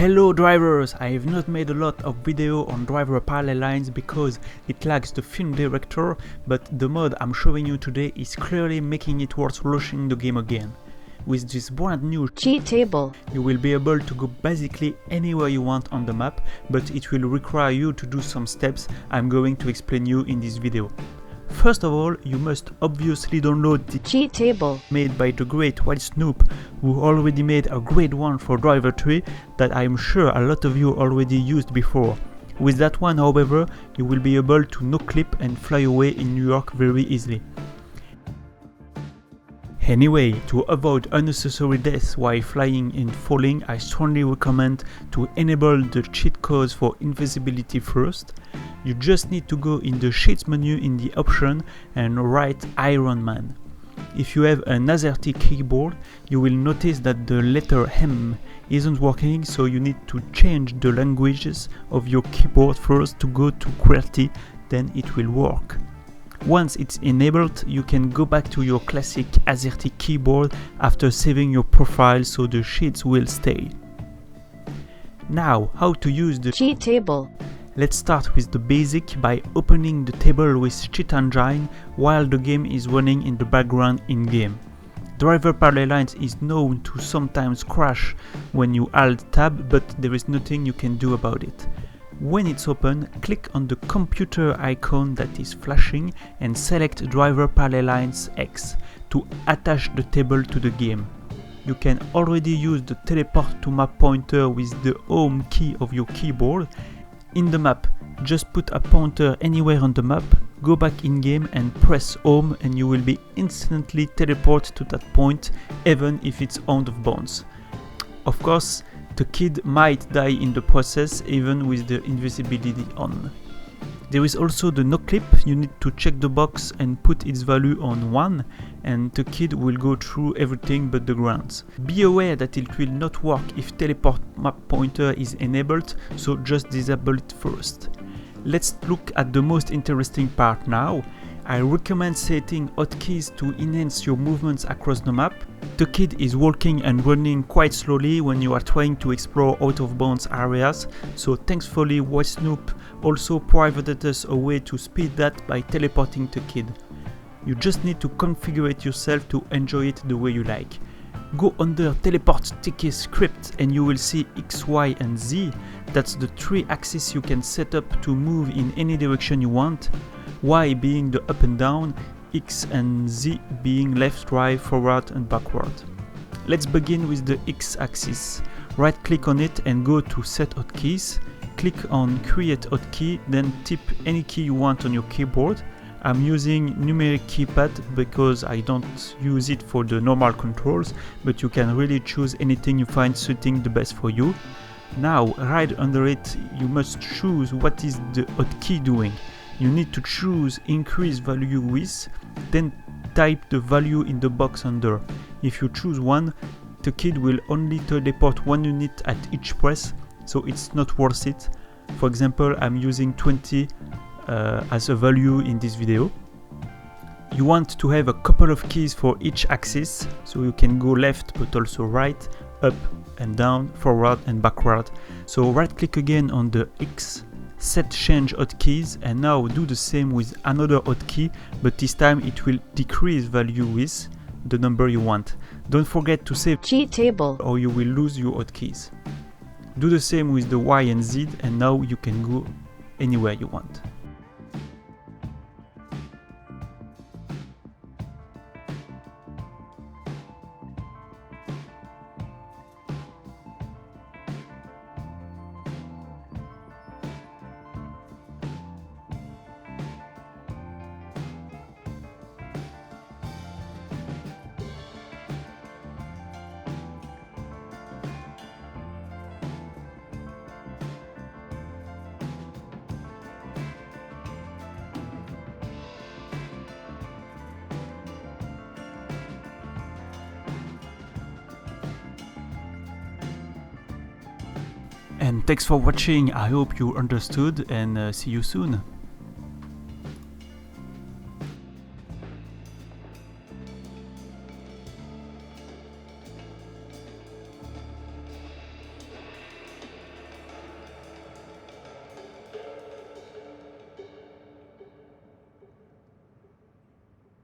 Hello drivers! I have not made a lot of video on driver parallel lines because it lacks the film director, but the mod I'm showing you today is clearly making it worth launching the game again. With this brand new cheat table, you will be able to go basically anywhere you want on the map, but it will require you to do some steps I'm going to explain you in this video. First of all, you must obviously download the cheat table made by the great White Snoop, who already made a great one for Driver 3 that I'm sure a lot of you already used before. With that one, however, you will be able to Noclip and fly away in New York very easily. Anyway, to avoid unnecessary deaths while flying and falling, I strongly recommend to enable the cheat codes for invisibility first. You just need to go in the Sheets menu in the option and write IRONMAN. If you have an Azerty keyboard, you will notice that the letter M isn't working, so you need to change the languages of your keyboard first to go to QWERTY, then it will work. Once it's enabled, you can go back to your classic Azerty keyboard after saving your profile, so the sheets will stay. Now, how to use the cheat table. Let's start with the basic by opening the table with Cheat Engine while the game is running in the background in-game. Driver parallel lines is known to sometimes crash when you Alt Tab, but there is nothing you can do about it. When it's open, click on the computer icon that is flashing and select Driver Parallel Lines X to attach the table to the game. You can already use the teleport to map pointer with the home key of your keyboard. In the map, just put a pointer anywhere on the map, go back in game and press home and you will be instantly teleported to that point, even if it's out of bounds. Of course, the kid might die in the process even with the invisibility on. There is also the Noclip. You need to check the box and put its value on 1 and the kid will go through everything but the grounds. Be aware that it will not work if teleport map pointer is enabled, so just disable it first. Let's look at the most interesting part now. I recommend setting hotkeys to enhance your movements across the map. The kid is walking and running quite slowly when you are trying to explore out of bounds areas, so thankfully White Snoop also provided us a way to speed that by teleporting the kid. You just need to configure it yourself to enjoy it the way you like. Go under teleport ticket script and you will see X, Y and Z. That's the 3 axes you can set up to move in any direction you want. Y being the up and down, X and Z being left, right, forward and backward. Let's begin with the X axis. Right click on it and go to set hotkeys. Click on create hotkey, then type any key you want on your keyboard. I'm using numeric keypad because I don't use it for the normal controls, but you can really choose anything you find suiting the best for you. Now, right under it, you must choose what is the hotkey doing. You need to choose increase value with, then type the value in the box under. If you choose 1, the kid will only teleport 1 unit at each press, so it's not worth it. For example, I'm using 20 as a value in this video. You want to have a couple of keys for each axis, so you can go left but also right, up and down, forward and backward. So right click again on the X, set change hotkeys, and now do the same with another hotkey, but this time it will decrease value with the number you want. Don't forget to save cheat table or you will lose your hotkeys. Do the same with the Y and Z and now you can go anywhere you want. And thanks for watching. I hope you understood and see you soon.